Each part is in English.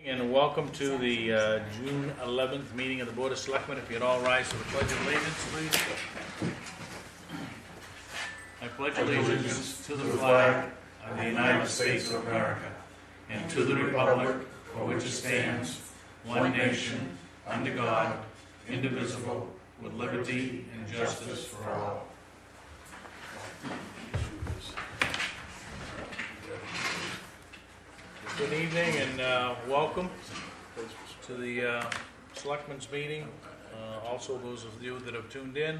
And welcome to the June 11th meeting of the Board of Selectmen. If you'd all rise to the Pledge of Allegiance, please. I pledge allegiance to the flag of the United States of America and to the republic for which it stands, one nation, under God, indivisible, with liberty and justice for all. Good evening and welcome to the Selectmen's meeting. Also those of you that have tuned in.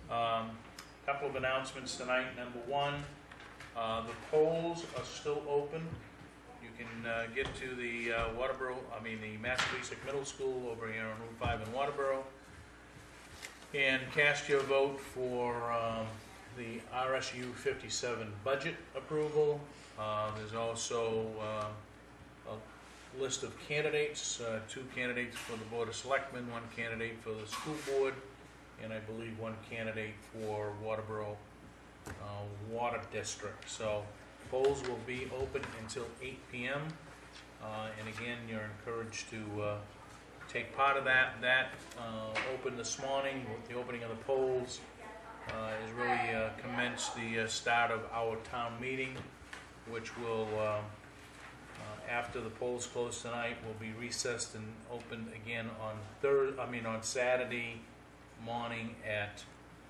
Couple of announcements tonight. Number one, the polls are still open. You can get to the the Massachusetts Middle School over here on Route 5 in Waterboro and cast your vote for the RSU 57 budget approval. There's also a list of candidates, 2 candidates for the Board of Selectmen, 1 candidate for the school board, and I believe 1 candidate for Waterboro Water District. So polls will be open until 8 p.m. And again, you're encouraged to take part of that. That opened this morning with the opening of the polls. Has really commenced the start of our town meeting, which will, after the polls close tonight, will be recessed and opened again on Saturday morning at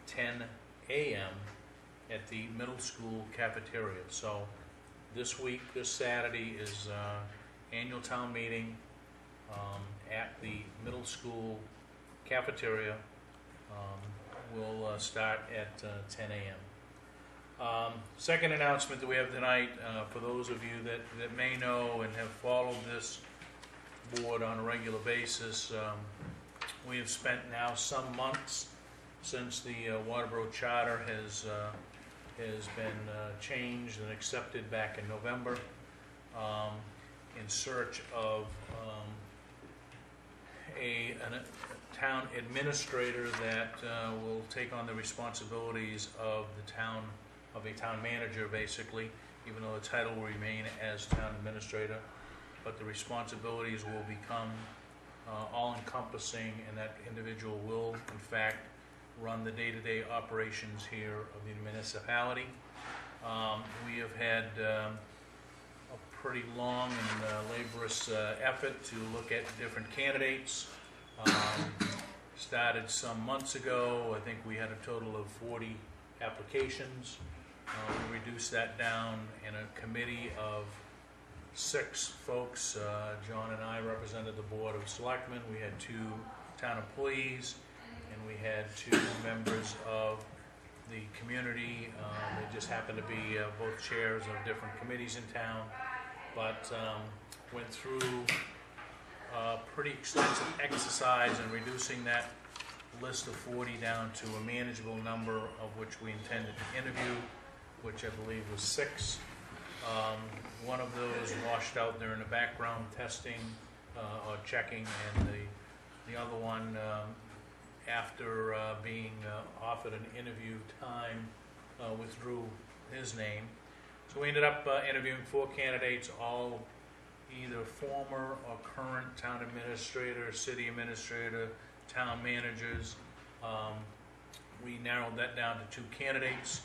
10 a.m. at the middle school cafeteria. So this Saturday is annual town meeting at the middle school cafeteria. We'll start at 10 a.m. Second announcement that we have tonight, for those of you that may know and have followed this board on a regular basis, we have spent now some months since the Waterboro Charter has been changed and accepted back in November, in search of a town administrator that will take on the responsibilities of a town manager, basically, even though the title will remain as town administrator, but the responsibilities will become all-encompassing, and that individual will, in fact, run the day-to-day operations here of the municipality. We have had a pretty long and laborious effort to look at different candidates. Started some months ago. I think we had a total of 40 applications. We reduced that down in a committee of 6 folks. John and I represented the Board of Selectmen. We had 2 town employees, and we had 2 members of the community. They just happened to be both chairs of different committees in town, but went through a pretty extensive exercise in reducing that list of 40 down to a manageable number, of which we intended to interview, which I believe was 6. One of those washed out there in the background testing or checking, and the other one, after being offered an interview time, withdrew his name. So we ended up interviewing 4 candidates, all either former or current town administrator, city administrator, town managers. We narrowed that down to 2 candidates.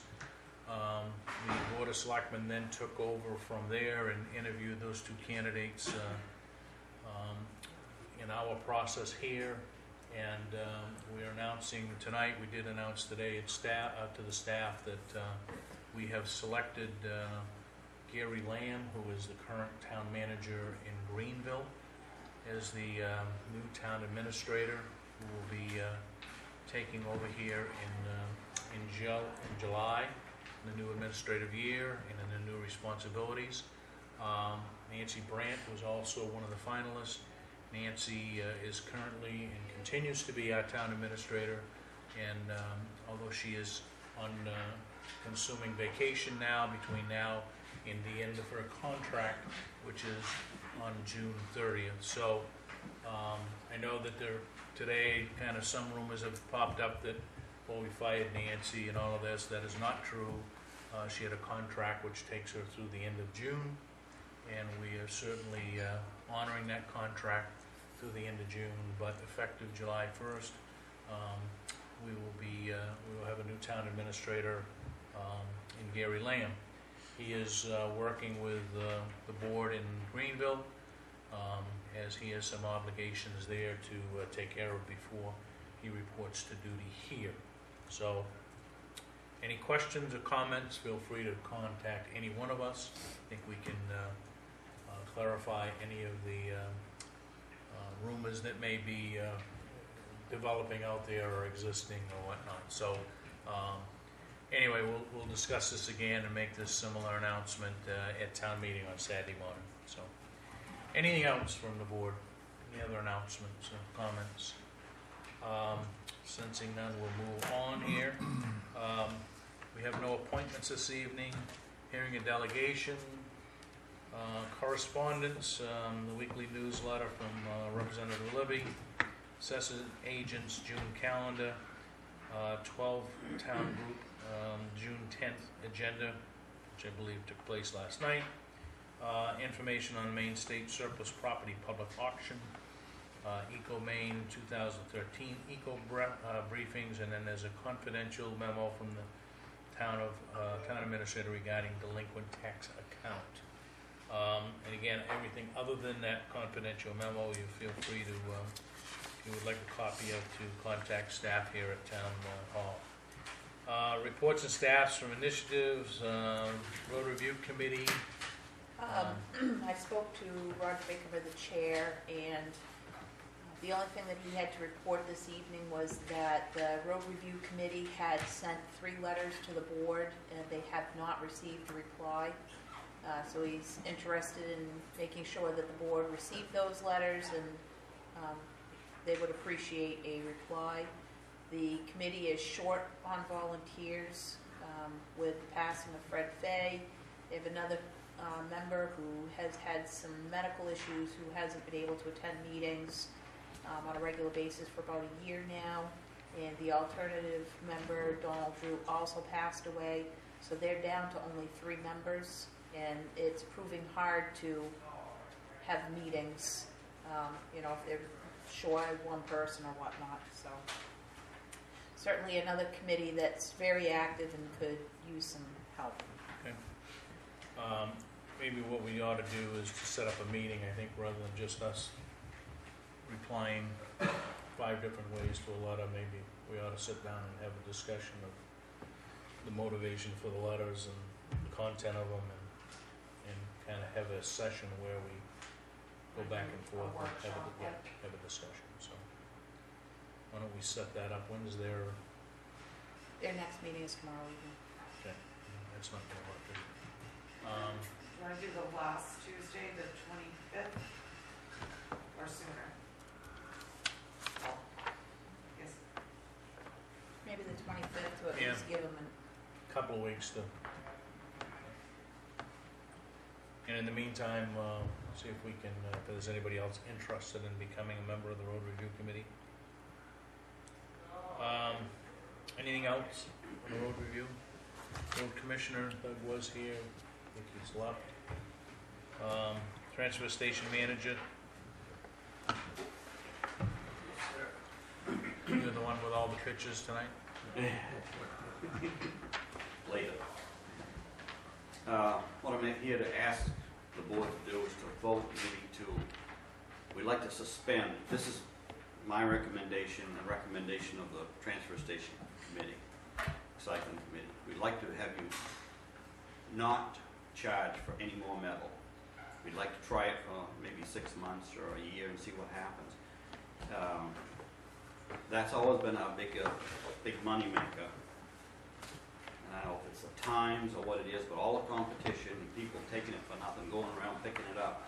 The Board of Selectmen then took over from there and interviewed those 2 candidates in our process here. And we're announcing tonight, we did announce today to the staff that we have selected Gary Lamb, who is the current town manager in Greenville, as the new town administrator, who will be taking over here in July, in the new administrative year, and in the new responsibilities. Nancy Brandt was also one of the finalists. Nancy is currently and continues to be our town administrator, and although she is on consuming vacation now, between now and the end of her contract, which is on June 30th. So I know that today kind of some rumors have popped up that, well, we fired Nancy and all of this. That is not true. She had a contract which takes her through the end of June, and we are certainly honoring that contract through the end of June, but effective July 1st, we will have a new town administrator in Gary Lamb. He is working with the board in Greenville, as he has some obligations there to take care of before he reports to duty here. So, any questions or comments, feel free to contact any one of us. I think we can clarify any of the rumors that may be developing out there or existing or whatnot. So, anyway, we'll discuss this again and make this similar announcement at town meeting on Saturday morning. So, anything else from the board? Any other announcements or comments? Sensing none, we'll move on here. We have no appointments this evening. Hearing a delegation, correspondence, the weekly newsletter from Representative Libby, Assessors agents June calendar, 12 town group June 10th agenda, which I believe took place last night. Information on Maine State Surplus Property Public Auction, EcoMaine 2013 ecoBriefings, and then there's a confidential memo from the town administrator regarding delinquent tax account. And again, everything other than that confidential memo, you feel free to, if you would like a copy of, to contact staff here at Town Hall. Reports and staffs from initiatives, road review committee. I spoke to Roger Baker, the chair, and the only thing that he had to report this evening was that the road review committee had sent 3 letters to the board, and they have not received a reply. So he's interested in making sure that the board received those letters, and they would appreciate a reply. The committee is short on volunteers with the passing of Fred Fay. They have another member who has had some medical issues, who hasn't been able to attend meetings on a regular basis for about a year now. And the alternative member, Donald Drew, also passed away. So they're down to only 3 members, and it's proving hard to have meetings, if they're short of one person or whatnot. So certainly another committee that's very active and could use some help. Okay. Maybe what we ought to do is to set up a meeting, I think, rather than just us replying 5 different ways to a letter. Maybe we ought to sit down and have a discussion of the motivation for the letters and the content of them, and kind of have a session where we go back and forth and have a discussion. So why don't we set that up? When is their next meeting is tomorrow evening. Okay, that's not going to work. You want to do the last Tuesday, the 25th, or sooner? Yes. Maybe the 25th to at least give them A couple of weeks to. And in the meantime, see if we can, if there's anybody else interested in becoming a member of the road review committee. Anything else on the road review? Road commissioner, Doug was here, I think he's left. Transfer station manager. You're the one with all the pictures tonight? Later. What I'm here to ask the board to do is to vote maybe to, we'd like to suspend, this is my recommendation, the recommendation of the transfer station committee, recycling committee. We'd like to have you not charge for any more metal. We'd like to try it for maybe 6 months or a year and see what happens. That's always been a big money maker. And I don't know if it's the times or what it is, but all the competition and people taking it for nothing, going around picking it up,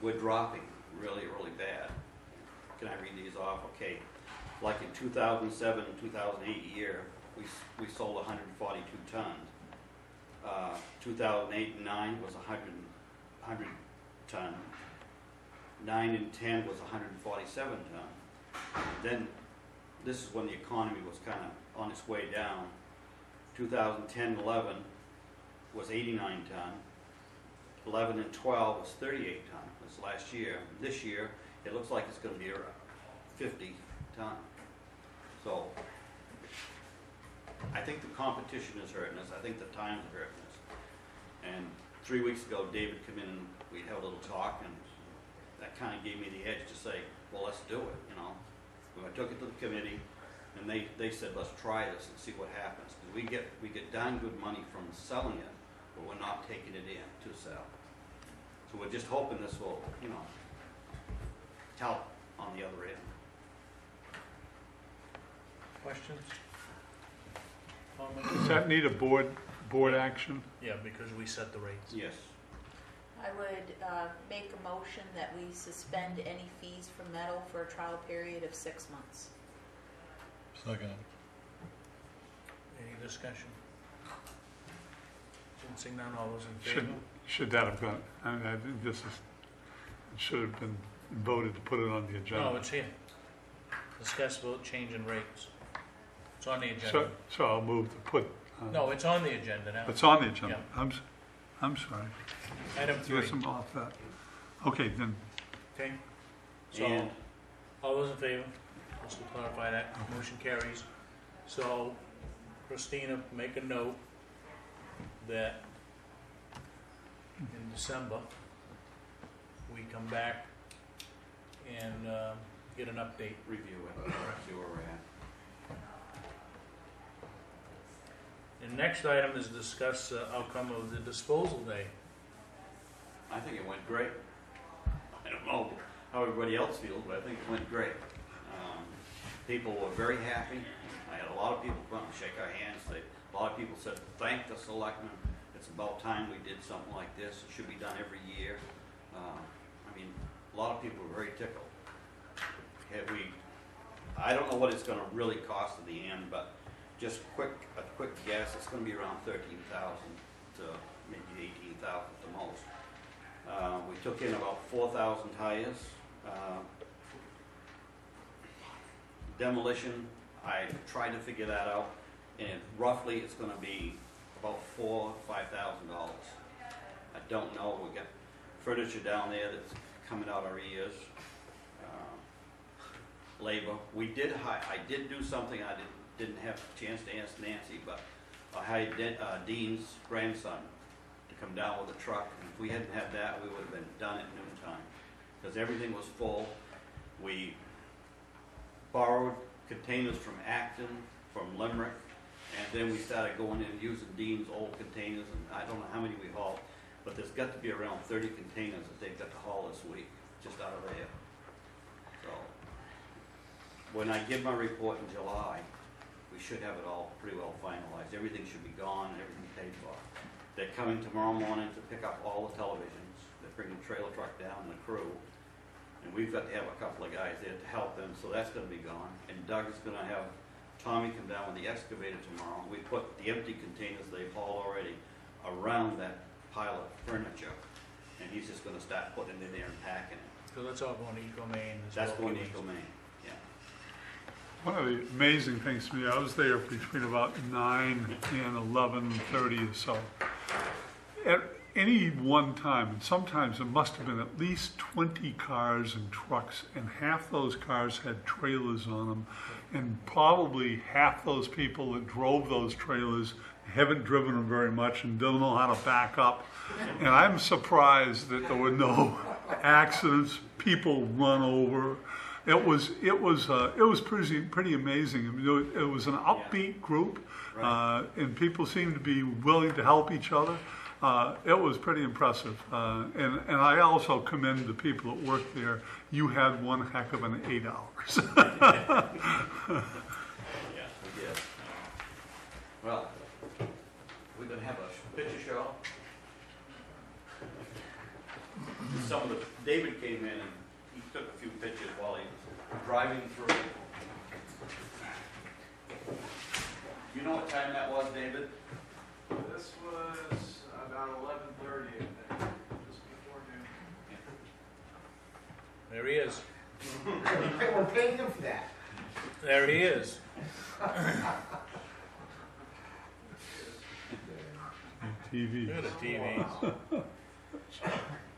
we're dropping really, really bad. Can I read these off? Okay. Like in 2007, 2008 year, we sold 142 tons. 2008 and 9 was 100 ton. 9 and 10 was 147 ton. Then this is when the economy was kind of on its way down. 2010-11 was 89 ton. 11 and 12 was 38 ton, this last year. This year, it looks like it's gonna be around 50 ton. So, I think the competition is hurting us, I think the times are hurting us. And 3 weeks ago, David came in and we had a little talk, and that kind of gave me the edge to say, well, let's do it, you know. When I took it to the committee, and they said, let's try this and see what happens. Because we get darn good money from selling it, but we're not taking it in to sell. So we're just hoping this will, you know, help on the other end. Questions? Does Comments? that need a board action? Yeah, because we set the rates. Yes. I would make a motion that we suspend any fees for metal for a trial period of 6 months. Second. Any discussion? Seeing none, all those in favor? Should that have gone, I mean, I think this is, it should have been voted to put it on the agenda. No, it's here. Discuss vote change in rates. It's on the So, agenda. so I'll move to put. No, it's on the agenda now. It's on the agenda. I'm sorry. Item 3, Yes, I'm off that. Okay, then, okay? So, And all those in favor? Just to clarify that, motion carries. So, Christina, make a note that in December, we come back and get an update. review it, see where we're at. The next item is discuss the outcome of the disposal day. I think it went great. I don't know how everybody else feels, but I think it went great. People were very happy. I had a lot of people come up and shake our hands. A lot of people said, thank the selectmen. It's about time we did something like this. It should be done every year. I mean, a lot of people were very tickled. I don't know what it's gonna really cost in the end, but just a quick guess, it's gonna be around 13,000 to maybe 18,000 at the most. We took in about 4,000 tires. Demolition, I tried to figure that out, and roughly it's gonna be about $4,000 or $5,000. I don't know, we got furniture down there that's coming out our ears. Labor, I did do something, I didn't have a chance to ask Nancy, but I hired Dean's grandson to come down with a truck, and if we hadn't had that, we would have been done at noontime, because everything was full. We borrowed containers from Acton, from Limerick, and then we started going in using Dean's old containers, and I don't know how many we hauled, but there's got to be around 30 containers that they've got to haul this week, just out of there. So, when I give my report in July, we should have it all pretty well finalized. Everything should be gone, everything paid for. They're coming tomorrow morning to pick up all the televisions. They're bringing the trailer truck down and the crew. And we've got to have a couple of guys there to help them, so that's gonna be gone. And Doug is gonna have Tommy come down with the excavator tomorrow. We put the empty containers they've hauled already around that pile of furniture. And he's just gonna start putting it in there and packing it. So that's all going to EcoMaine. That's going to EcoMaine, yeah. one of the amazing things to me, I was there between about 9 and 11:30 or so. At any one time, and sometimes there must have been at least 20 cars and trucks, and half those cars had trailers on them, and probably half those people that drove those trailers haven't driven them very much and don't know how to back up. And I'm surprised that there were no accidents, people run over. It was pretty amazing. I mean, it was an upbeat group, Right. and people seemed to be willing to help each other. It was pretty impressive, and I also commend the people that worked there. You had one heck of an 8 hours. Yeah, we did. Well, we're gonna have a picture show. David came in and he took a few pictures while he was driving through. You know what time that was, David? This was about 11:30, I think, just before noon. There he is. We're paying him for that. There he is. TV. Look at the TVs.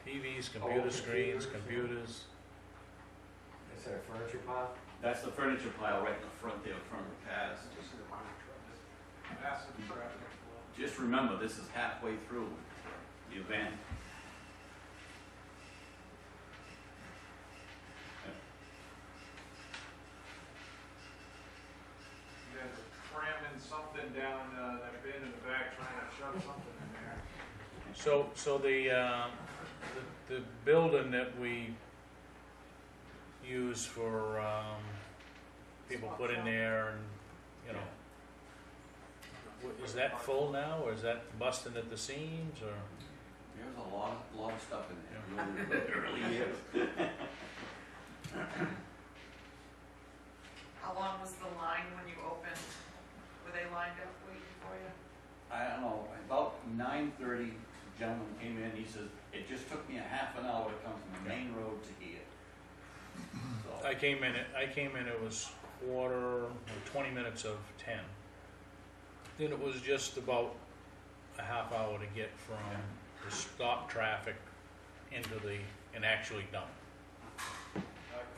TVs, computer screens, computers. Is there a furniture pile? That's the furniture pile right in the front there, in front of the cars. Massive traffic flow. Just remember, this is halfway through the event. You guys are cramming something down that bin in the back, trying to shove something in there. So the building that we use for, people put in there and, you know, is that full now, or is that busting at the seams, or? There's a lot of stuff in there. It really is. How long was the line when you opened? Were they lined up waiting for you? I don't know, about 9:30, the gentleman came in, he says, it just took me a half an hour to come from the main road to here. So, I came in, it was 20 minutes of 10. Then it was just about a half hour to get from the stop traffic into and actually dump. I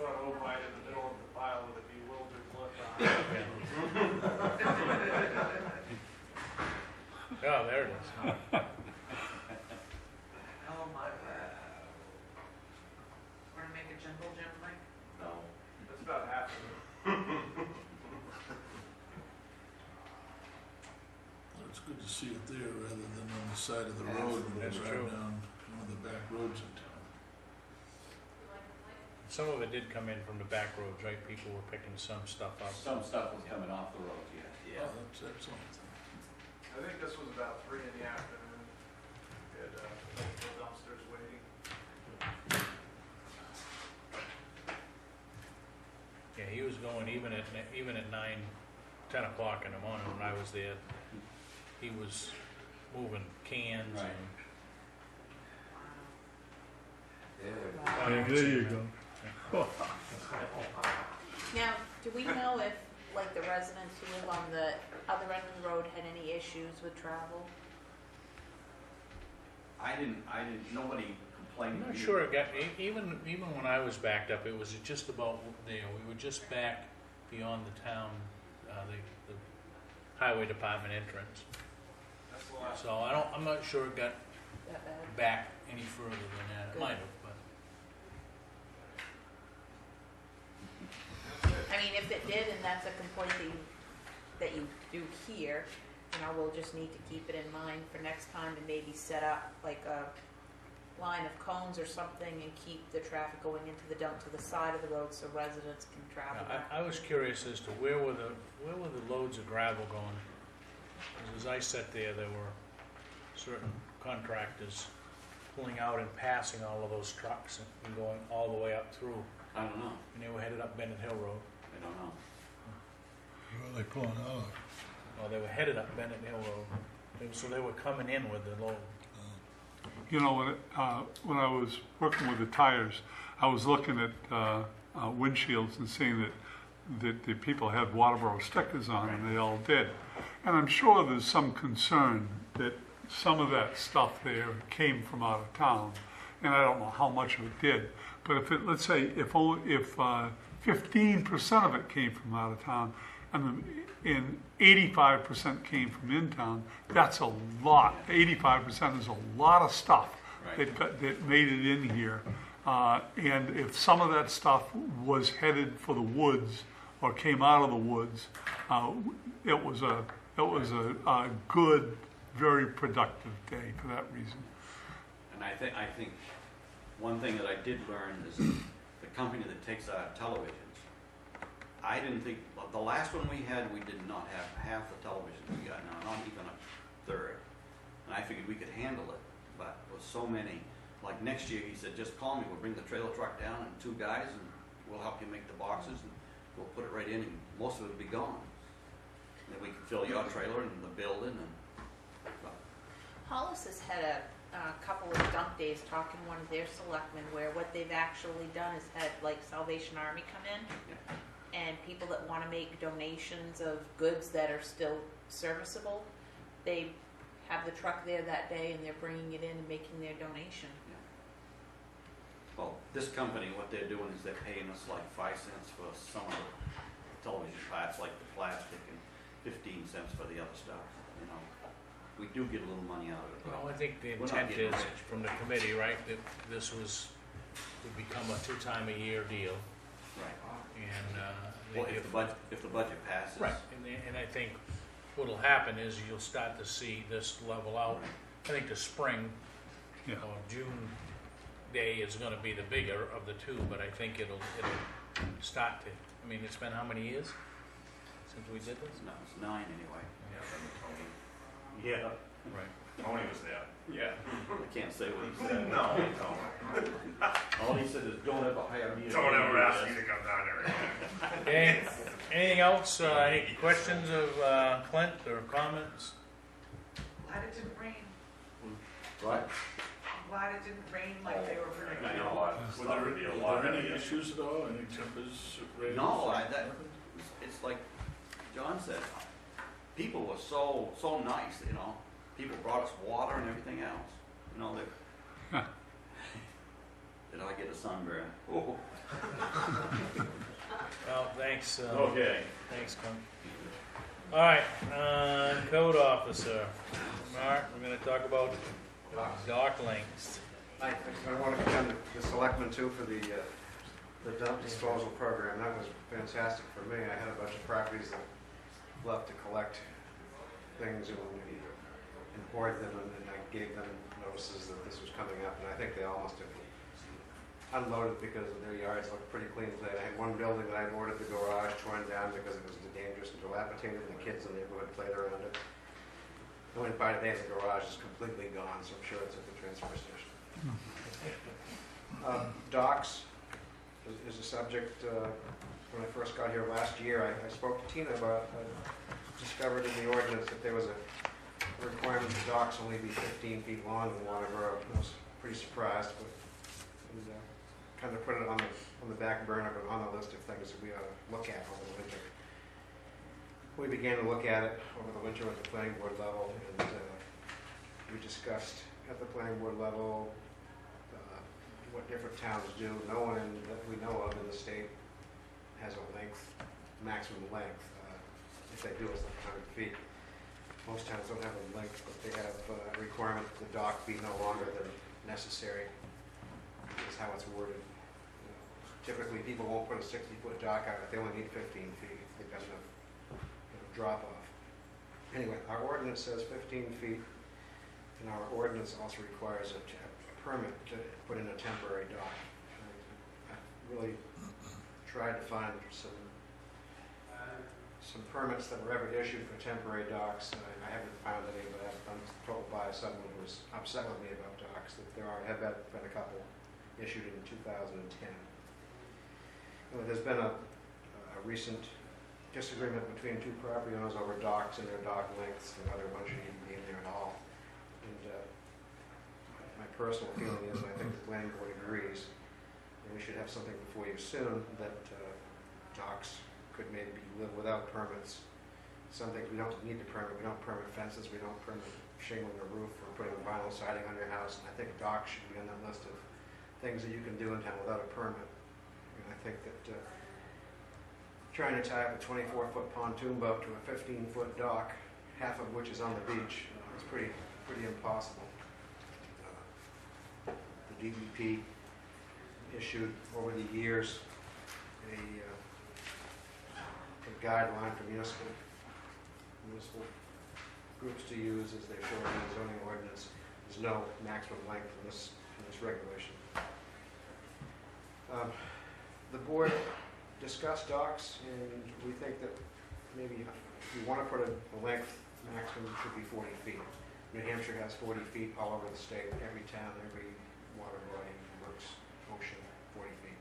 caught Opie in the middle of the pile with a bewildered look on. Yeah, there it is. Oh my word. Wanna make a jingle, Jim, Mike? no. That's about half of it. It's good to see it there rather than on the side of the road when That's we true. drive down one of the back roads in town. Some of it did come in from the back roads, right? People were picking some stuff up. Some stuff was coming off the road, yeah. Oh, that's excellent. I think this was about 3 in the afternoon. We had the dumpsters waiting. Yeah, he was going even at 9, 10 o'clock in the morning when I was there. He was moving cans Right. and. There you go. Now, do we know if, like, the residents who live on the other end of the road had any issues with travel? I didn't, nobody complained. I'm not sure it got, even when I was backed up, it was just about there. We were just back beyond the town, the highway department entrance. That's the last. So I'm not sure it got That bad? back any further than that. It Good. might have, but. I mean, if it did, and that's a complaint that you do hear, we'll just need to keep it in mind for next time and maybe set up like a line of cones or something and keep the traffic going into the dump to the side of the road so residents can travel Now, back. I was curious as to where were the loads of gravel going? 'Cause as I sat there were certain contractors pulling out and passing all of those trucks and going all the way up through, I don't know, and they were headed up Bennett Hill Road. I don't know. Where are they pulling out of? Well, they were headed up Bennett Hill Road, so they were coming in with the load. You know, when I was working with the tires, I was looking at windshields and seeing that the people had Waterboro stickers on, and they all did. And I'm sure there's some concern that some of that stuff there came from out of town, and I don't know how much of it did. But let's say if 15% of it came from out of town, and 85% came from in town, that's a lot. 85% is a lot of stuff Right. that made it in here. And if some of that stuff was headed for the woods or came out of the woods, it was a good, very productive day for that reason. And I think one thing that I did learn is the company that takes our televisions, I didn't think, the last one we had, we did not have half the televisions we got now, not even a third. And I figured we could handle it, but with so many, like next year, he said, just call me, we'll bring the trailer truck down and 2 guys, and we'll help you make the boxes, and we'll put it right in, and most of it will be gone. And then we can fill your trailer and the building, and, but, Hollis has had a couple of dump days talking to one of their selectmen where what they've actually done is had like Salvation Army come in yeah. and people that want to make donations of goods that are still serviceable, they have the truck there that day and they're bringing it in and making their donation. Well, this company, what they're doing is they're paying us like 5 cents for some of the television parts, like the plastic, and 15 cents for the other stuff, you know. We do get a little money out of it, Well, but I think the We're not intent getting is, rich. from the committee, right, that this would become a 2-time-a-year deal, right. and, Well, if the budget passes. right, and I think what'll happen is you'll start to see this level out. I think the spring, Yeah. or June day is gonna be the bigger of the two, but I think it'll start to, I mean, it's been how many years since we did this? No, it's 9 anyway. Yeah, Right. Tony was there. Yeah. I can't say what he said. No, don't. All he said is, don't ever hire me. Don't ever ask me to come down there again. Okay, anything else, any questions of Clint or comments? Glad it didn't rain. What? Glad it didn't rain like they were predicting. I know a lot of Were stuff there, would be a were lot there any heavier. issues at all, any tempers raised? No, it's like John said, people were so nice, you know. People brought us water and everything else, you know, they. Did I get a sunburn? Oh. Well, thanks, Okay. thanks, Clint. All right, code officer. Mark, we're gonna talk about dock lengths. I want to commend the Selectmen too for the dump disposal program. That was fantastic for me. I had a bunch of properties that left to collect things and board them, and I gave them notices that this was coming up, and I think they all must have unloaded because their yards looked pretty clean today. I had one building that I ordered the garage torn down because it was dangerous and dilapidated, and the kids in the neighborhood played around it. I went by today and the garage is completely gone, so I'm sure it's at the transfer station. Docks is a subject. When I first got here last year, I spoke to Tina about, discovered in the ordinance that there was a requirement that docks only be 15 feet long in Waterboro. I was pretty surprised, but kind of put it on the back burner, but on the list of things that we ought to look at over the winter. We began to look at it over the winter at the planning board level, and we discussed at the planning board level what different towns do. No one that we know of in the state has a maximum length. If they do, it's like 100 feet. Most towns don't have a length, but they have a requirement that the dock be no longer than necessary, is how it's worded. Typically, people won't put a 60-foot dock out if they only need 15 feet. They've got enough drop-off. Anyway, our ordinance says 15 feet, and our ordinance also requires a permit to put in a temporary dock. I really tried to find some permits that were ever issued for temporary docks. I haven't found any, but I'm told by someone who was upset with me about docks that there have been a couple issued in 2010. There's been a recent disagreement between two property owners over docks and their dock lengths, and whether one should even be in there at all. And my personal feeling is, and I think the planning board agrees, that we should have something before you soon that docks could maybe live without permits. Some things we don't need to permit. We don't permit fences. We don't permit shingling a roof or putting a vinyl siding on your house. And I think docks should be on that list of things that you can do in town without a permit. And I think that trying to tie up a 24-foot pontoon boat to a 15-foot dock, half of which is on the beach, is pretty impossible. The DEP issued over the years a guideline for municipal groups to use as they show in the zoning ordinance. There's no maximum length in this regulation. The board discussed docks, and we think that maybe if you want to put a length maximum, it should be 40 feet. New Hampshire has 40 feet all over the state. Every town, every water body, works ocean, 40 feet.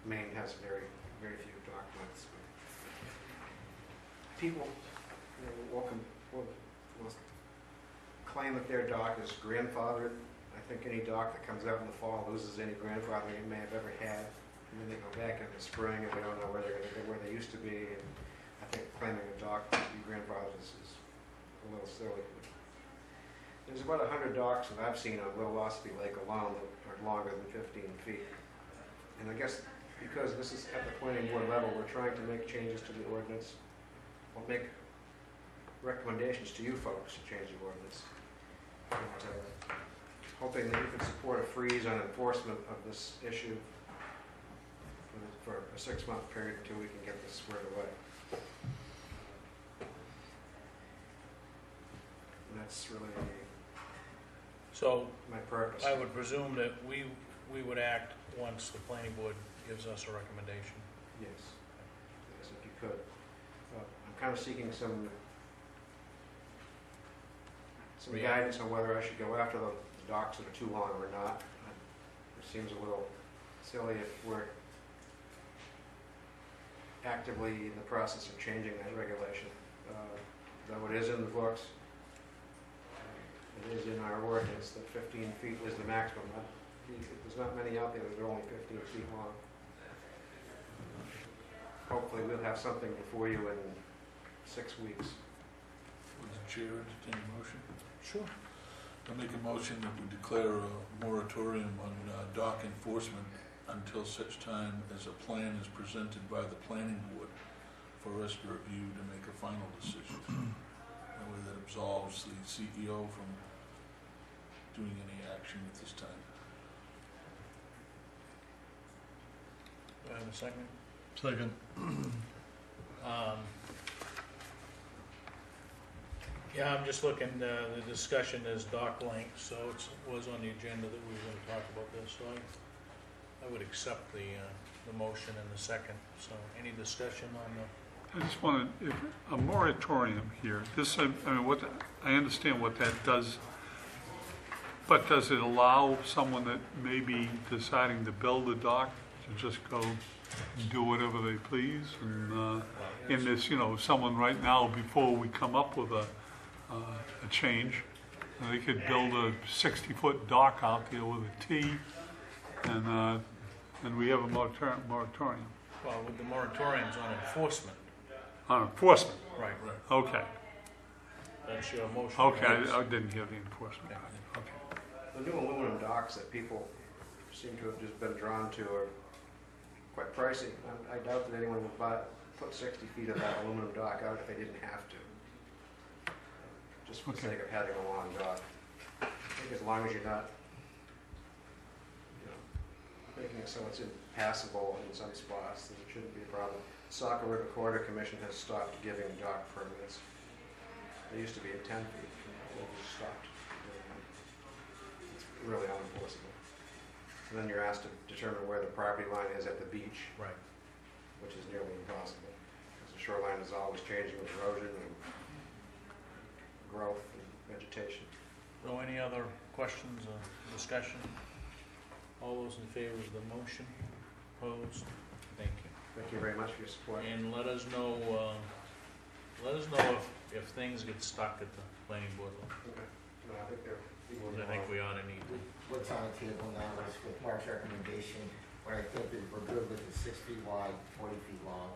Maine has very, very few dock lengths. People will claim that their dock is grandfathered. I think any dock that comes out in the fall loses any grandfathering it may have ever had. And then they go back in the spring and we don't know where they used to be. And I think claiming a dock to be grandfathered is a little silly. There's about 100 docks that I've seen on Little Ossipee Lake alone that are longer than 15 feet. And I guess because this is at the planning board level, we're trying to make changes to the ordinance. We'll make recommendations to you folks to change the ordinance. And, hoping that you can support a freeze on enforcement of this issue for a 6-month period until we can get this squared away. And that's really So my purpose. I would presume that we would act once the planning board gives us a recommendation. Yes, yes, if you could. I'm kind of seeking some Yeah. guidance on whether I should go after the docks that are too long or not. It seems a little silly if we're actively in the process of changing that regulation. Though it is in the books, it is in our ordinance that 15 feet is the maximum. There's not many out there that are only 15 feet long. Hopefully we'll have something before you in 6 weeks. Would the chair entertain a motion? Sure. I make a motion that we declare a moratorium on dock enforcement until such time as a plan is presented by the planning board for us to review to make a final decision. That way that absolves the CEO from doing any action at this time. Do I have a second? Second. Yeah, I'm just looking, the discussion is dock length, so it was on the agenda that we were going to talk about this, so I would accept the motion and the second. So any discussion on the, I just wanted, if a moratorium here, this, I mean, what, I understand what that does, but does it allow someone that may be deciding to build a dock to just go do whatever they please? And in this, someone right now, before we come up with a change, they could build a 60-foot dock out there with a T, and we have a moratorium. well, with the moratoriums on enforcement. On enforcement, Right. okay. That's your motion. Okay, I didn't hear the enforcement. Okay. The new aluminum docks that people seem to have just been drawn to are quite pricey. I doubt that anyone would put 60 feet of that aluminum dock out if they didn't have to. Just for the sake of having a long dock. I think as long as you're not, making it so it's impassable in some spots, then it shouldn't be a problem. Saco River Corridor Commission has stopped giving dock permits. They used to be at 10 feet, and they just stopped doing them. It's really unenforceable. And then you're asked to determine where the property line is at the beach, Right. which is nearly impossible, because the shoreline is always changing with erosion and growth and vegetation. So any other questions or discussion? All those in favor of the motion? Opposed? Thank you. Thank you very much for your support. And let us know if things get stuck at the planning board level. Okay. No, I think they're equally I think we ought to need to. What's on the table now is with Mark's recommendation, what I think is we're good with is 6 feet wide, 40 feet long.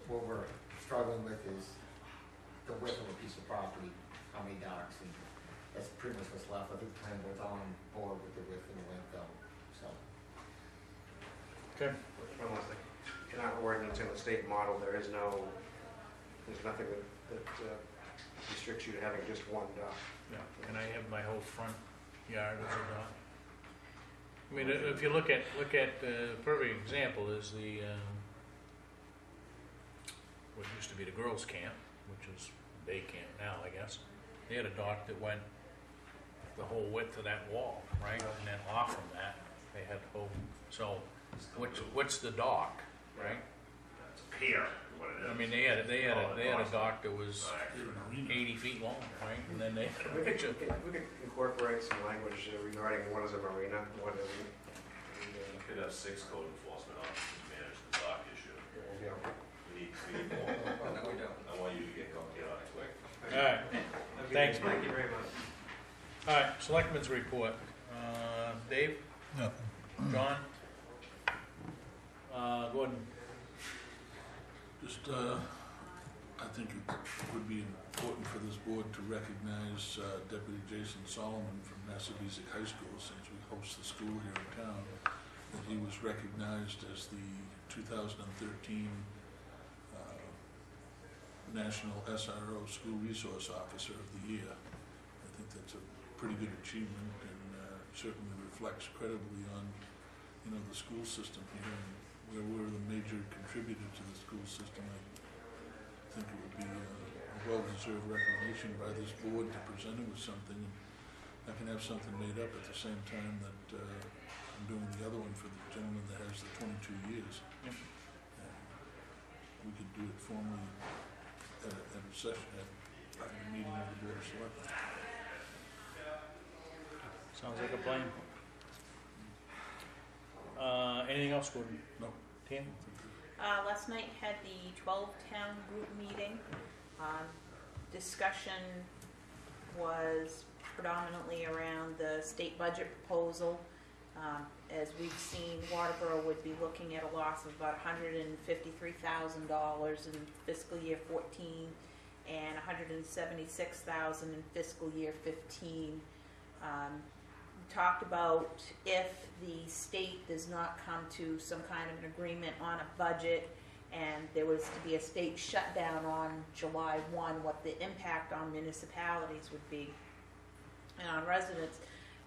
What we're struggling with is the width of a piece of property, how many docks, and that's pretty much what's left. I think the planning board's on board with the width and the length though, so. Okay. One last thing. In our ordinance, in the state model, there's nothing that restricts you to having just one dock. Yeah, and I have my whole front yard as a dock. I mean, if you look at perfect example is the what used to be the girls' camp, which is day camp now, I guess. They had a dock that went the whole width of that wall, right? And then off from that, they had the whole. So, what's the dock, right? It's a pier, is what it is. I mean, they had a dock that was Arena. 80 feet long, right? And then they had a We bunch of. could incorporate some language regarding what is a marina, what isn't. And, Could have 6 code enforcement officers manage the dock issue. yeah. We need more. No, we don't. I want you to get on it quick. All right. Thanks, Thank you very much. All right, Selectmen's report. Dave? Nothing. John? Gordon? Just I think it would be important for this board to recognize Deputy Jason Solomon from Massabesic High School, since we host the school here in town, that he was recognized as the 2013 National SRO School Resource Officer of the Year. I think that's a pretty good achievement, and certainly reflects credibly on, you know, the school system here, and where we're the major contributor to the school system. I think it would be a well-deserved recognition by this board to present it with something. I can have something made up at the same time that I'm doing the other one for the gentleman that has the 22 years. Yep. We could do it formally at a session, at a meeting of the Board of Selectmen. Sounds like a plan. Anything else, Gordon? No. Tam? Last night had the 12-town group meeting. Discussion was predominantly around the state budget proposal. As we've seen, Waterboro would be looking at a loss of about $153,000 in fiscal year 14 and $176,000 in fiscal year 15. We talked about if the state does not come to some kind of an agreement on a budget and there was to be a state shutdown on July 1, what the impact on municipalities would be and on residents.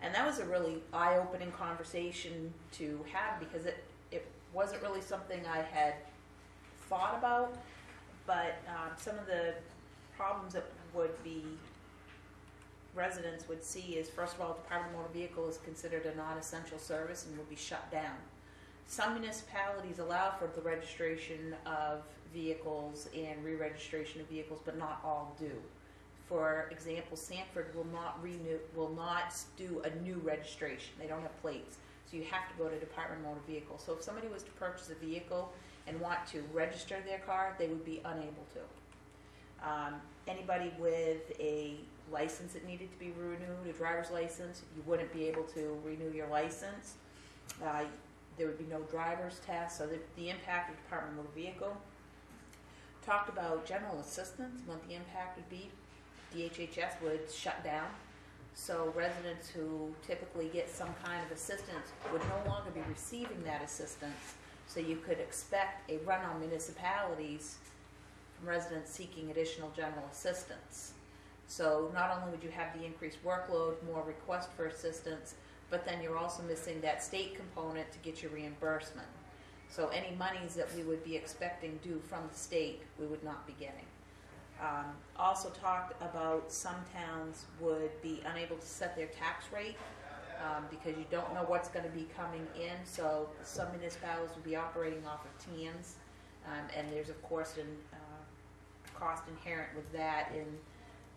And that was a really eye-opening conversation to have, because it wasn't really something I had thought about, but some of the problems that would be residents would see is, first of all, Department of Motor Vehicle is considered a non-essential service and would be shut down. Some municipalities allow for the registration of vehicles and re-registration of vehicles, but not all do. For example, Sanford will not do a new registration. They don't have plates, so you have to go to Department of Motor Vehicle. So if somebody was to purchase a vehicle and want to register their car, they would be unable to. Anybody with a license that needed to be renewed, a driver's license, you wouldn't be able to renew your license. There would be no driver's test, so the impact of Department of Motor Vehicle. Talked about general assistance, what the impact would be. DHHS would shut down, so residents who typically get some kind of assistance would no longer be receiving that assistance, so you could expect a run on municipalities from residents seeking additional general assistance. So not only would you have the increased workload, more requests for assistance, but then you're also missing that state component to get your reimbursement. So any monies that we would be expecting due from the state, we would not be getting. Also talked about some towns would be unable to set their tax rate because you don't know what's going to be coming in. So some municipalities will be operating off of TANs, and there's of course a cost inherent with that in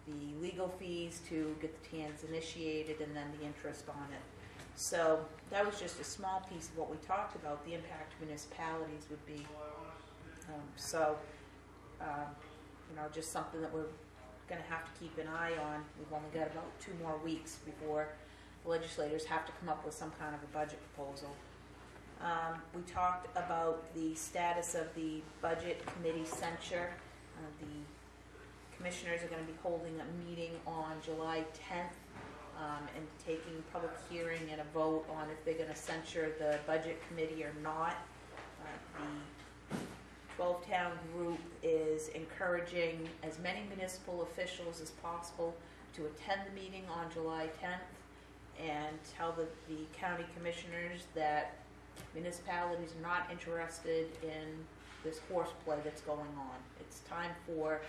the legal fees to get the TANs initiated and then the interest on it. So that was just a small piece of what we talked about, the impact to municipalities would be. You know, just something that we're going to have to keep an eye on. We've only got about 2 more weeks before the legislators have to come up with some kind of a budget proposal. We talked about the status of the budget committee censure. The commissioners are going to be holding a meeting on July 10th and taking public hearing and a vote on if they're going to censure the budget committee or not. The 12-town group is encouraging as many municipal officials as possible to attend the meeting on July 10th and tell the county commissioners that municipalities are not interested in this horseplay that's going on. It's time for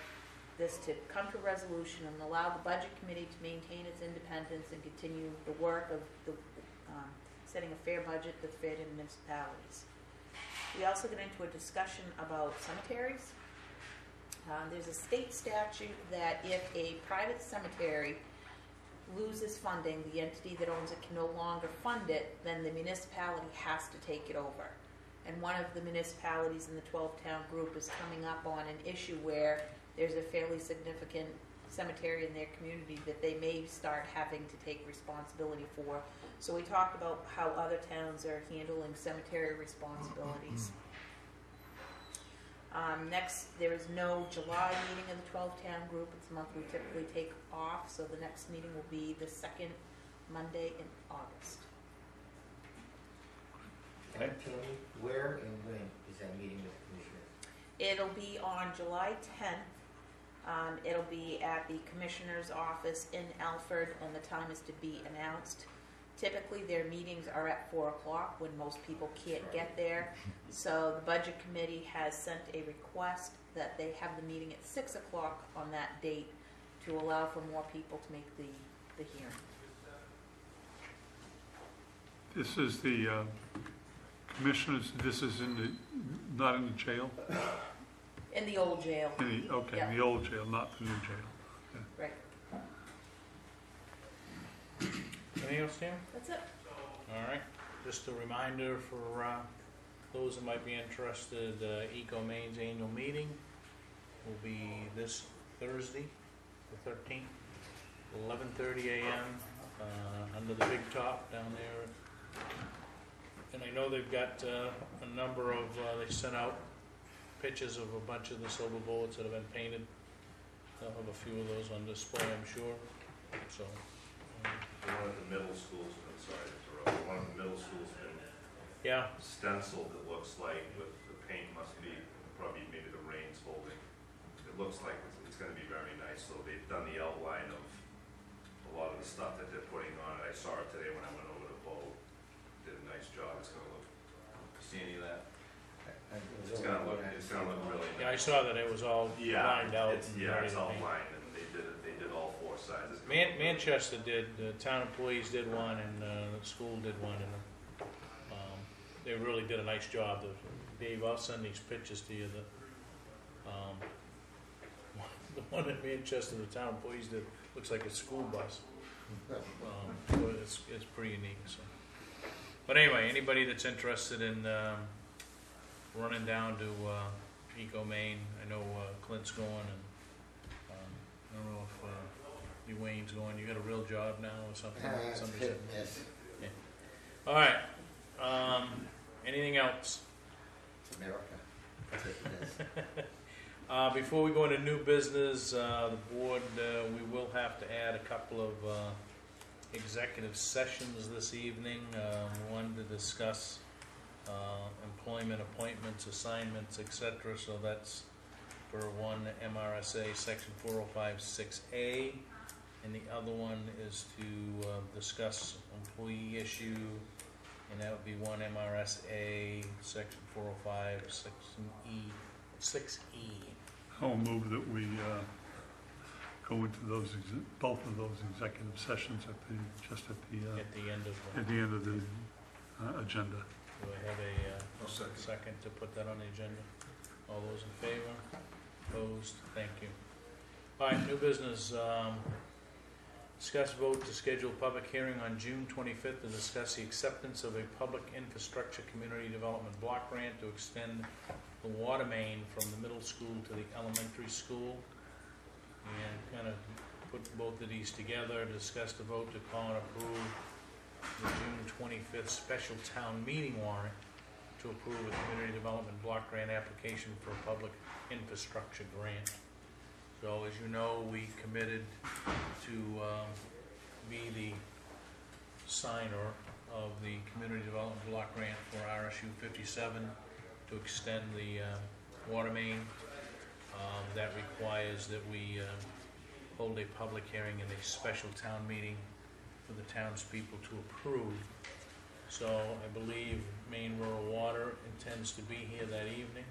this to come to a resolution and allow the budget committee to maintain its independence and continue the work of setting a fair budget that's fair to municipalities. We also get into a discussion about cemeteries. There's a state statute that if a private cemetery loses funding, the entity that owns it can no longer fund it, then the municipality has to take it over. And one of the municipalities in the 12-town group is coming up on an issue where there's a fairly significant cemetery in their community that they may start having to take responsibility for. So we talked about how other towns are handling cemetery responsibilities. Next, there is no July meeting of the 12-town group. It's a month we typically take off, so the next meeting will be the second Monday in August. And tell me, where and when is that meeting with the commissioners? It'll be on July 10th. It'll be at the commissioner's office in Alfred, and the time is to be announced. Typically, their meetings are at 4 o'clock when most people can't get there. So the budget committee has sent a request that they have the meeting at 6 o'clock on that date to allow for more people to make the hearing. This is the commissioners, this is not in the jail? In the old jail. Okay, Yeah. in the old jail, not the new jail. Right. Anything else, Tim? That's it. All right, just a reminder for those that might be interested, EcoMaine's annual meeting will be this Thursday, the 13th, 11:30 a.m. Under the big top down there. And I know they've got a number of, they sent out pictures of a bunch of the silver bullets that have been painted. They'll have a few of those on display, I'm sure, so. One of the middle schools, I'm sorry to interrupt, one of the middle schools been Yeah, stenciled, it looks like, with the paint must be, probably maybe the rain's holding. It looks like it's gonna be very nice, so they've done the outline of a lot of the stuff that they're putting on it. I saw it today when I went over to Bo. Did a nice job, it's gonna look, see any of that? It's gonna look really nice. yeah, I saw that it was all lined out. It's, and yeah, ready it's to all paint. lined, and they did all four sizes. Manchester did, town employees did one, and the school did one, and they really did a nice job. Dave, I'll send these pictures to you. The one in Manchester, the town employees did, looks like a school bus. So it's pretty unique. So. But anyway, anybody that's interested in running down to EcoMaine, I know Clint's going, and I don't know if Wayne's going. You got a real job now or something? Somebody said. Yes. Yeah. All right. Anything else? It's America. That's what it is. Before we go into new business, the board, we will have to add a couple of executive sessions this evening. One to discuss employment, appointments, assignments, etc. So that's for one MRSA Section 405-6A, and the other one is to discuss employee issue, and that would be one MRSA Section 405, Section 6E. I'll move that we go into those, both of those executive sessions just at the end of the agenda. Do I have a second to put that on the agenda? All those in favor? Opposed? Thank you. All right, new business. Discuss vote to schedule a public hearing on June 25th to discuss the acceptance of a public infrastructure community development block grant to extend the water main from the middle school to the elementary school. And kind of put both of these together, discuss the vote to call and approve the June 25th special town meeting warrant to approve a community development block grant application for a public infrastructure grant. So as you know, we committed to be the signer of the community development block grant for RSU 57 to extend the water main. That requires that we hold a public hearing and a special town meeting for the townspeople to approve. So I believe Maine Rural Water intends to be here that evening.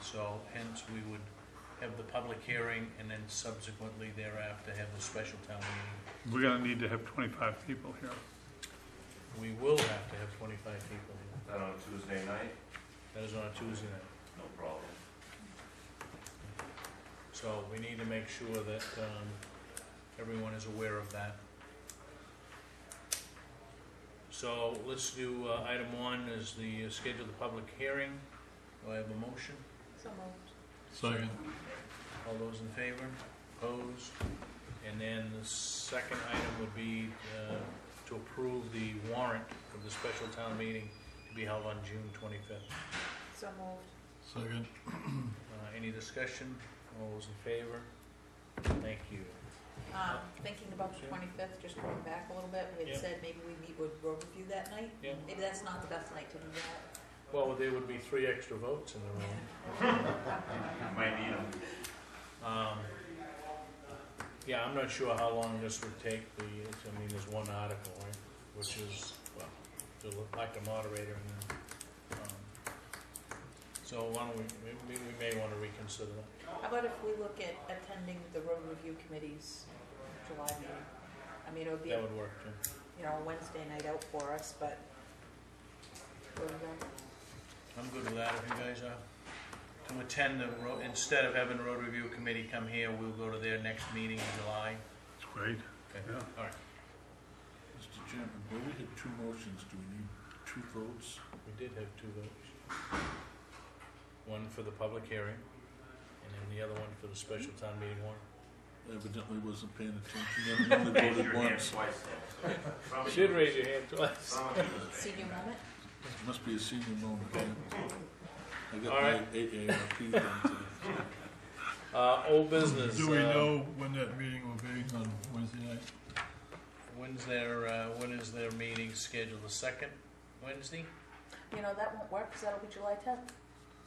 So hence we would have the public hearing and then subsequently thereafter have the special town meeting. We're gonna need to have 25 people here. We will have to have 25 people here. Is that on a Tuesday night? That is on a Tuesday night. No problem. So we need to make sure that everyone is aware of that. So let's do item 1 is the schedule the public hearing. Do I have a motion? So moved. Second. All those in favor? Opposed? And then the second item would be to approve the warrant of the special town meeting to be held on June 25th. So moved. Second. Any discussion? All those in favor? Thank you. Thinking about the 25th, just going back a little bit, we Yeah. had said maybe we meet with road review that night. Yeah. Maybe that's not the best night to do that. Well, there would be 3 extra votes in the room. Might need them. Yeah, I'm not sure how long this would take. I mean, there's one article, right, which is, well, to look like a moderator. And, so why don't we may want to reconsider that. How about if we look at attending the road review committee's July meeting? I mean, it would be, That would work, too. you know, a Wednesday night out for us, but. What do you think? I'm good with that if you guys are. To attend the road, instead of having the road review committee come here, we'll go to their next meeting in July. It's great. Okay. Yeah. All right. Mr. Chairman, well, we had 2 motions, do we need 2 votes? We did have 2 votes. One for the public hearing, and then the other one for the special town meeting warrant. Evidently wasn't paying attention, I only Raise voted your hand once. twice then. Some of Should you- raise your hand twice. some of you- Senior moment? Must be a senior moment. I got All my right. AARP done today. Old business. Do we know when that meeting will be on Wednesday night? When is their meeting scheduled? The second Wednesday? You know, that won't work because that'll be July 10th.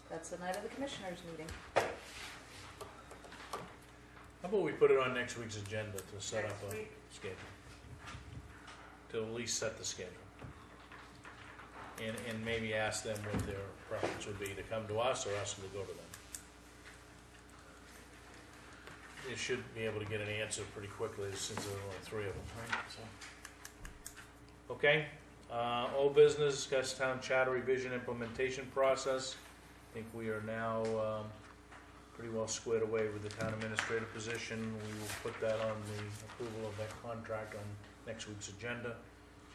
That's the night of the commissioners' meeting. How about we put it on next week's agenda to set up Next a week. schedule? To at least set the schedule. And maybe ask them what their preference would be, to come to us or us to go to them. They should be able to get an answer pretty quickly since there are only 3 of them, right? So. Okay, old business, discuss town charter revision implementation process. I think we are now pretty well squared away with the town administrator position. We will put that on the approval of that contract on next week's agenda,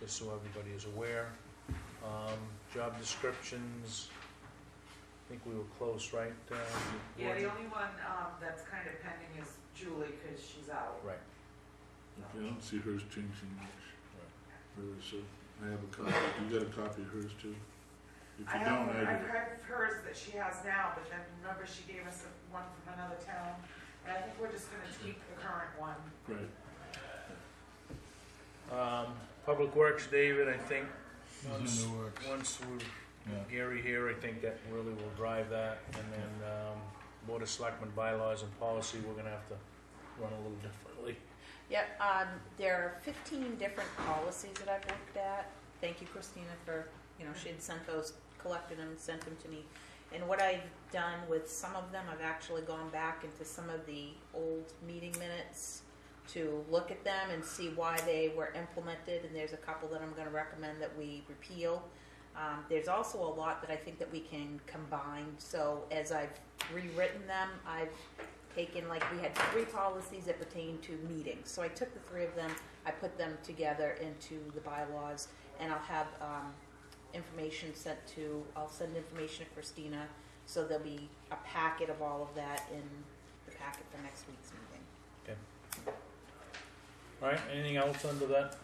just so everybody is aware. Job descriptions, I think we were close, right? Yeah, the only one, that's kind of pending is Julie, because she's out. Right. Okay, I don't see hers changing much, really, so I have a copy. You got a copy of hers too? If I you have, don't, I've I heard hers that she has now, but then remember she gave us one from another town. And I think we're just gonna keep the current one. right. Public Works, David, I think, It's in the works. once we Yeah. Gary here, I think that really will drive that, and then, Board of Selectmen bylaws and policy, we're gonna have to run a little differently. Yep, there are 15 different policies that I've looked at. Thank you, Christina, for, you know, she had sent those, collected them, and sent them to me. And what I've done with some of them, I've actually gone back into some of the old meeting minutes to look at them and see why they were implemented, and there's a couple that I'm gonna recommend that we repeal. There's also a lot that I think that we can combine, so as I've rewritten them, I've taken, like, we had 3 policies that pertain to meetings, so I took the 3 of them, I put them together into the bylaws, and I'll have information sent to, I'll send information to Christina, so there'll be a packet of all of that in the packet for next week's meeting. All right, anything else under that?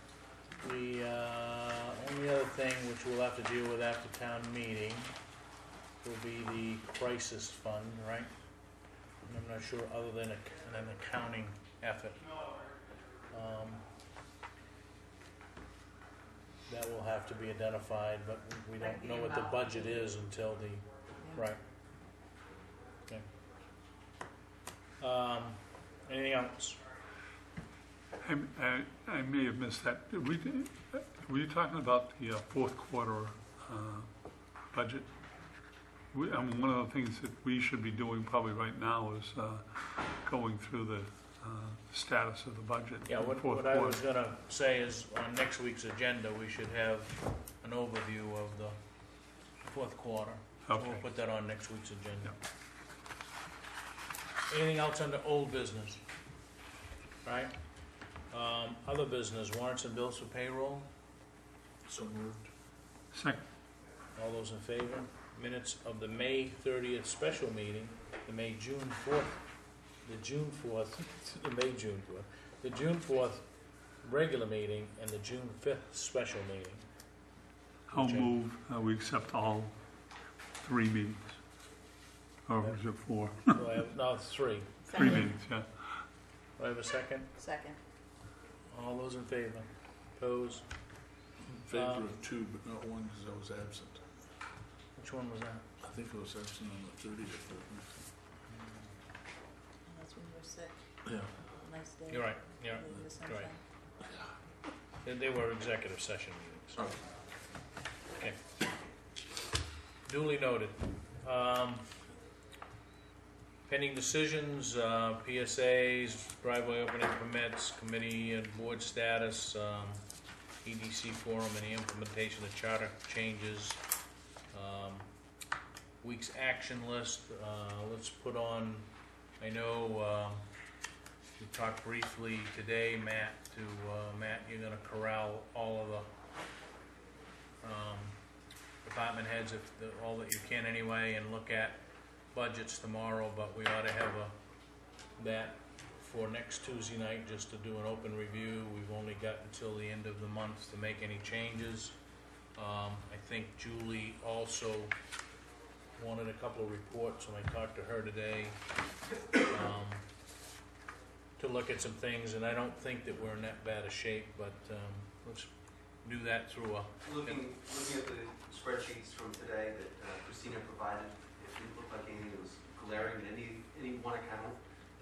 The only other thing which we'll have to deal with after town meeting will be the crisis fund, right? And I'm not sure, other than an accounting effort. That will have to be identified, but we Like don't the know what the amount. budget is until the, right. Okay. Anything else? I may have missed that. Were you talking about the fourth quarter budget? One of the things that we should be doing probably right now is going through the status of the budget. Yeah, for the fourth what I was quarter. gonna say is, on next week's agenda, we should have an overview of the fourth quarter. Okay. We'll put that on next week's agenda. Anything else under old business? Right? Other business, warrants and bills for payroll, So moved. Second. all those in favor? Minutes of the May 30th special meeting, the May June 4th, the June 4th, the May June 4th, the June 4th regular meeting, and the June 5th special meeting. I'll Okay. move, we accept all 3 meetings. Or was it 4? Do I have, no, it's 3. 3 Second. meetings, yeah. Do I have a second? Second. All those in favor? Opposed? In favor of 2, but not 1 because I was absent. Which one was that? I think I was absent on the 30th. That's when you were sick. Yeah. Nice day. You're right, yeah. In the sunshine. Right. They were executive session meetings. Okay. Okay. Duly noted. Pending decisions, PSAs, driveway opening permits, committee and board status, EDC forum, and the implementation of charter changes. Week's action list, let's put on, I know we talked briefly today, Matt, Matt, you're gonna corral all of the department heads, all that you can anyway, and look at budgets tomorrow, but we ought to have that for next Tuesday night, just to do an open review. We've only got until the end of the month to make any changes. I think Julie also wanted a couple of reports when I talked to her today, to look at some things, and I don't think that we're in that bad a shape, but let's do that through a... Looking at the spreadsheets from today that Christina provided, it didn't look like anything that was glaring in any one account.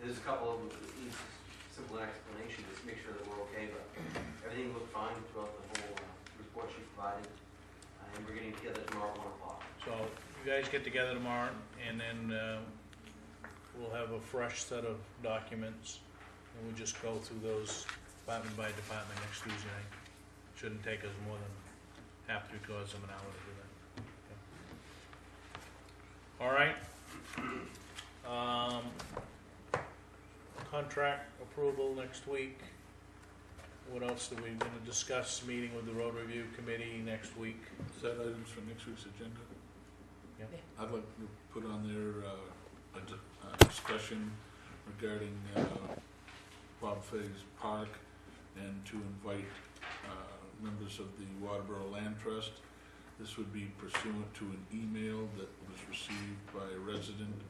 There's a couple of them that need simple explanation, just to make sure that we're okay, but everything looked fine throughout the whole report she provided. And we're getting together tomorrow at 1 o'clock. So you guys get together tomorrow, and then we'll have a fresh set of documents, and we'll just go through those department by department next Tuesday night. Shouldn't take us more than half 3/4 of an hour to do that. Okay. All right. Contract approval next week. What else are we gonna discuss? Meeting with the road review committee next week. Is that items for next week's agenda? Yep. Yeah. I'd like to put on there a discussion regarding Bob Fay's Park, and to invite members of the Waterboro Land Trust. This would be pursuant to an email that was received by a resident.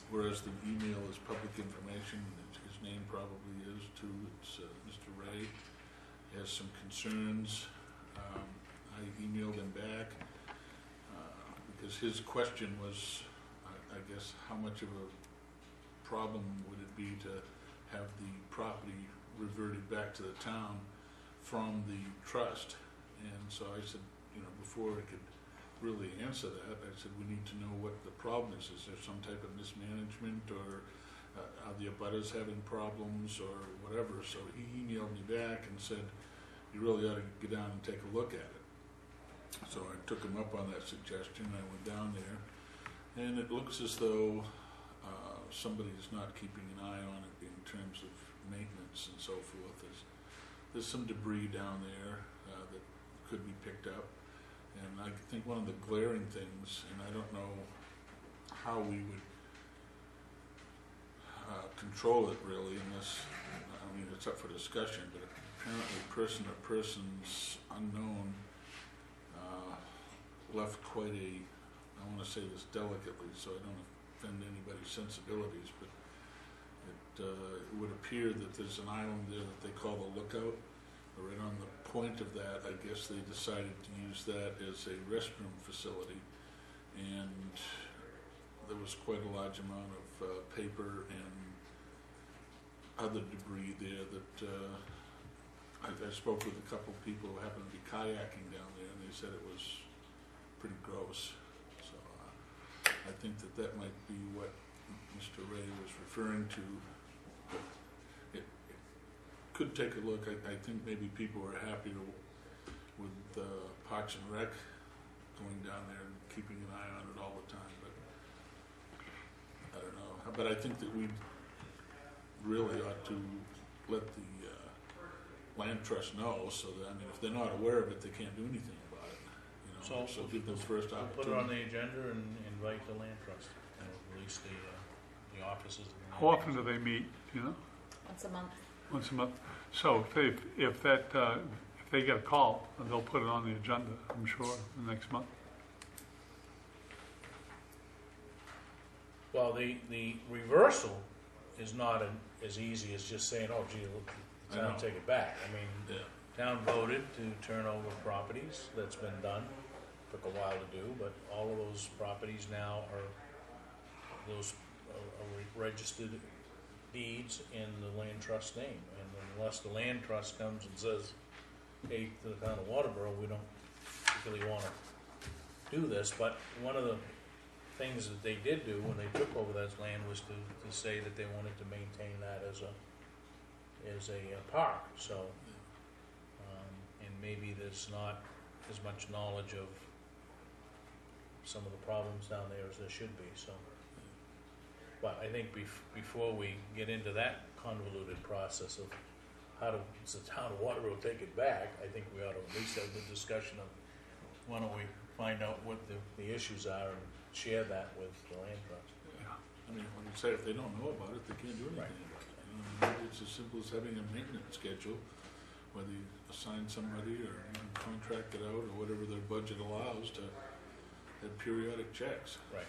Whereas the email is public information, his name probably is too, it's Mr. Ray. He has some concerns. I emailed him back because his question was, I guess, how much of a problem would it be to have the property reverted back to the town from the trust? And so I said, you know, before I could really answer that, I said, we need to know what the problem is. Is there some type of mismanagement, or are the abutters having problems, or whatever? So he emailed me back and said, you really ought to get down and take a look at it. So I took him up on that suggestion. I went down there, and it looks as though somebody's not keeping an eye on it in terms of maintenance and so forth. There's some debris down there that could be picked up. And I think one of the glaring things, and I don't know how we would control it really unless, I mean, it's up for discussion, but apparently person or persons unknown left quite a, I want to say this delicately so I don't offend anybody's sensibilities, but it would appear that there's an island there that they call the Lookout. Right on the point of that, I guess they decided to use that as a restroom facility, and there was quite a large amount of paper and other debris there that I spoke with a couple of people who happened to be kayaking down there, and they said it was pretty gross. So I think that might be what Mr. Ray was referring to. Could take a look. I think maybe people are happy with Parks and Rec going down there and keeping an eye on it all the time, but I don't know. But I think that we really ought to let the land trust know, so that, I mean, if they're not aware of it, they can't do anything about it. You know, so give them first We'll opportunity. put it on the agenda and invite the land trust, and release the offices. How often do they meet, do you know? Once a month. Once a month. So if they get a call, they'll put it on the agenda, I'm sure, the next month. Well, the reversal is not as easy as just saying, oh gee, look, the I town know. take it back. I mean, Yeah. town voted to turn over properties, that's been done, took a while to do, but all of those properties now are registered deeds in the land trust name. And unless the land trust comes and says, hey, to the town of Waterboro, we don't particularly wanna do this, but one of the things that they did do when they took over that land was to say that they wanted to maintain that as a park, so, and maybe there's not as much knowledge of some of the problems down there as there should be, so. But I think before we get into that convoluted process of how does the town of Waterboro take it back, I think we ought to at least have the discussion of, why don't we find out what the issues are and share that with the land trust. Yeah. I mean, when you say if they don't know about it, they can't do anything Right. about it. You know, it's as simple as having a maintenance schedule, whether you assign somebody or you can contract it out or whatever their budget allows to have periodic checks. Right.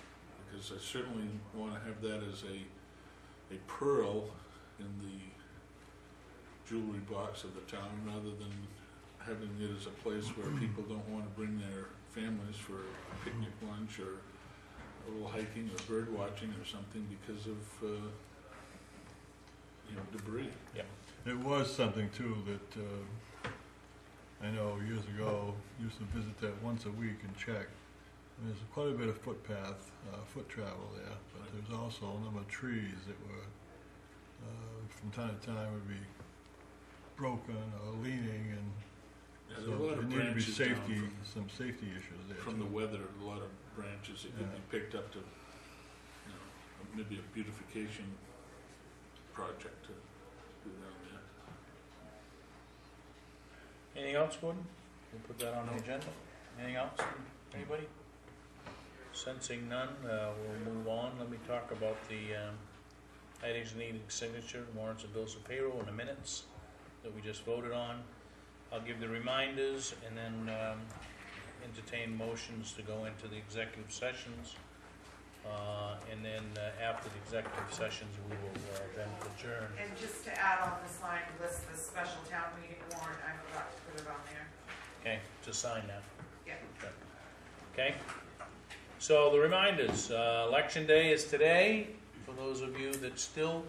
Because I certainly want to have that as a pearl in the jewelry box of the town, rather than having it as a place where people don't want to bring their families for a picnic lunch or a little hiking or bird watching or something because of debris. It was something too that I know years ago used to visit that once a week and check. And there's quite a bit of footpath, foot travel there, but there's also a number of trees that were from time to time would be broken or leaning, and Yeah, there are a lot so of there need to be branches down safety, some safety issues there from too. the weather, a lot of branches that could be picked up to, maybe a beautification project to do down there. Anything else, Gordon? We'll put that on the agenda. Anything else from anybody? Sensing none, we'll move on. Let me talk about the items needing signature, warrants and bills of payroll, and the minutes that we just voted on. I'll give the reminders and then entertain motions to go into the executive sessions. And then after the executive sessions, we will then adjourn. And just to add on this line, list the special town meeting warrant, I forgot to put it on there. Okay, to sign that. Yeah. Okay? So the reminders, election day is today. For those of you that still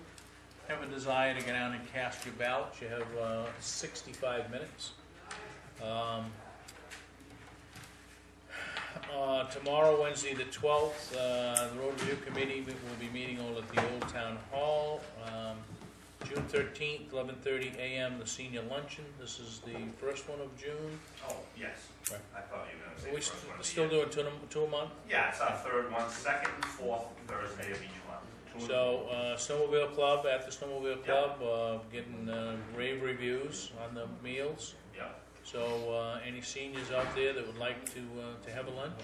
have a desire to get out and cast your ballots, you have 65 minutes. Tomorrow, Wednesday the 12th, the Road Review Committee will be meeting over at the Old Town Hall. June 13th, 11:30 a.m., the senior luncheon. This is the first one of June. Oh, yes. Right. I thought you were Are going we to say first one of the still year. doing two a month? Yeah, it's our third one, second and fourth Thursday of each month. So, Snowmobile Club, at the Snowmobile Club, getting rave reviews on the meals. Yeah. So, any seniors out there that would like to have a lunch?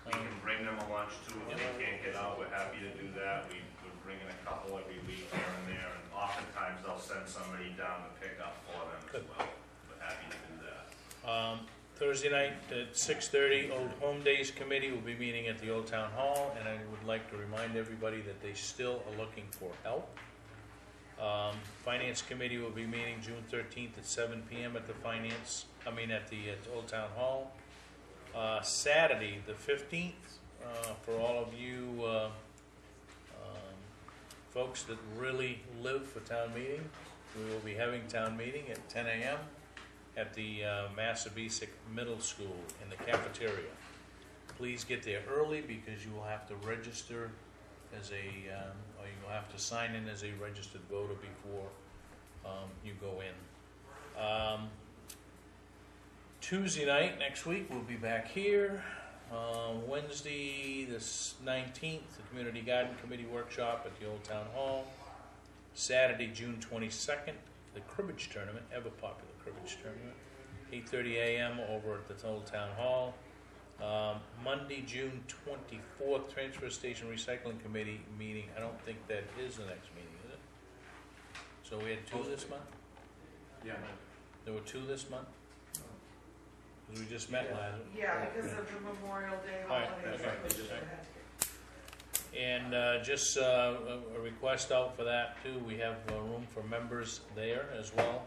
We can bring them a lunch too if they can't get out. We're happy to do that. We're bringing a couple every week here and there, and oftentimes they'll send somebody down to pick up for them as Good. well. We're happy to do that. Thursday night at 6:30, Old Home Days Committee will be meeting at the Old Town Hall, and I would like to remind everybody that they still are looking for help. Finance Committee will be meeting June 13th at 7 p.m. at the Old Town Hall. Saturday, the 15th, for all of you folks that really live for town meeting, we will be having town meeting at 10 a.m. at the Massabesic Middle School in the cafeteria. Please get there early because you will have to register as or you will have to sign in as a registered voter before you go in. Tuesday night next week we'll be back here. Wednesday the 19th, the Community Garden Committee workshop at the Old Town Hall. Saturday, June 22nd, the cribbage tournament, ever popular cribbage tournament, 8:30 a.m. over at the Old Town Hall. Monday, June 24th, Transfer Station Recycling Committee meeting. I don't think that is the next meeting, is it? So we had two this month? Yeah. There were two this month? Because we just met last. Yeah, because of the Memorial Day All right, holiday. okay. so we just had to- And just a request out for that too, we have room for members there as well.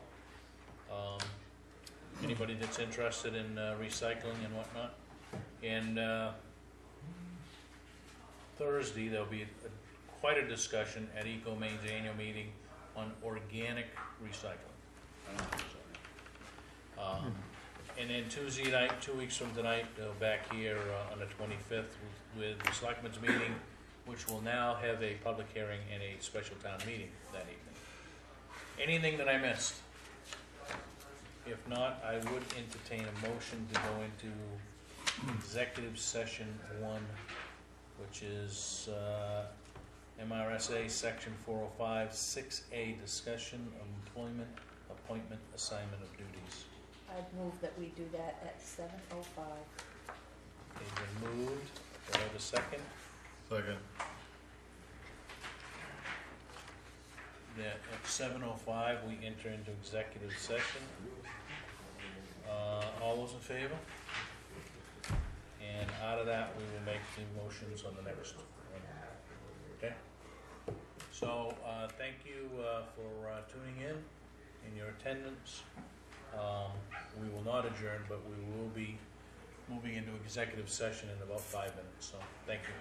Anybody that's interested in recycling and whatnot. And Thursday, there'll be quite a discussion at EcoMaine's annual meeting on organic recycling. And then Tuesday night, 2 weeks from tonight, back here on the 25th with the Selectmen's meeting, which will now have a public hearing and a special town meeting that evening. Anything that I missed? If not, I would entertain a motion to go into executive session 1, which is MRSA section 405, 6A, discussion of employment, appointment, assignment of duties. I'd move that we do that at 7:05. It's been moved. Do I have a second? Second. That at 7:05, we enter into executive session. All those in favor? And out of that, we will make the motions on the next one. Okay? So, thank you for tuning in and your attendance. We will not adjourn, but we will be moving into executive session in about 5 minutes, so thank you.